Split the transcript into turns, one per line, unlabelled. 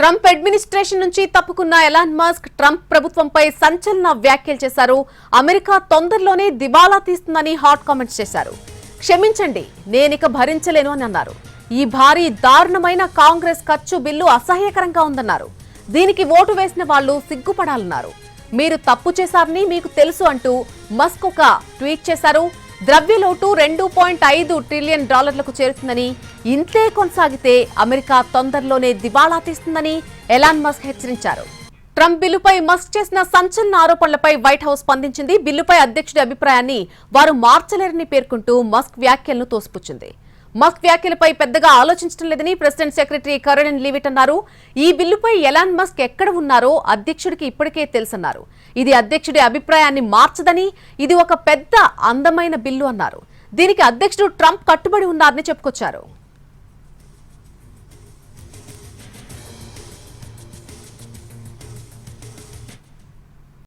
Trump administration నుంచి తప్పుకున్న Elon Musk Trump ప్రభుత్వంపై సంచలన వ్యాఖ్యలు చేశారు. అమెరికా తొందరలోనే దివాలా తీస్తుందని హాట్ కామెంట్స్ చేశారు. క్షమించండి, నేనిక భరించలేను అని అన్నారు. ఈ భారీ దారుణమైన కాంగ్రెస్ ఖర్చు బిల్లు అసహ్యకరంగా ఉందన్నారు. దీనికి ఓటు వేసిన వాళ్లు సిగ్గుపడాలన్నారు. మీరు తప్పు చేశారని మీకు తెలుసు అంటూ మస్క్ ఒక ట్వీట్ చేశారు. ద్రవ్యలోటు $2.5 ట్రిలియన్ చేరుతుందని, ఇంతే కొనసాగితే అమెరికా తొందరలోనే దివాళా తీస్తుందని ఎలాన్ మస్క్ హెచ్చరించారు. ట్రంప్ బిల్లుపై మస్క్ చేసిన సంచలన ఆరోపణలపై వైట్ హౌస్ స్పందించింది. బిల్లుపై అధ్యక్షుడి అభిప్రాయాన్ని వారు మార్చలేరని పేర్కొంటూ మస్క్ వ్యాఖ్యలను తోసిపుచ్చింది. మస్క్ వ్యాఖ్యలపై పెద్దగా ఆలోచించడం లేదని ప్రెసిడెంట్ సెక్రటరీ కరోలిన్ లీవిట్ అన్నారు. ఈ బిల్లుపై ఎలాన్ మస్క్ ఎక్కడ ఉన్నారో అధ్యక్షుడికి ఇప్పటికే తెలుసన్నారు. ఇది అధ్యక్షుడి అభిప్రాయాన్ని మార్చదని, ఇది ఒక పెద్ద అందమైన బిల్లు అన్నారు. దీనికి అధ్యక్షుడు ట్రంప్ కట్టుబడి ఉన్నారని చెప్పుకొచ్చారు.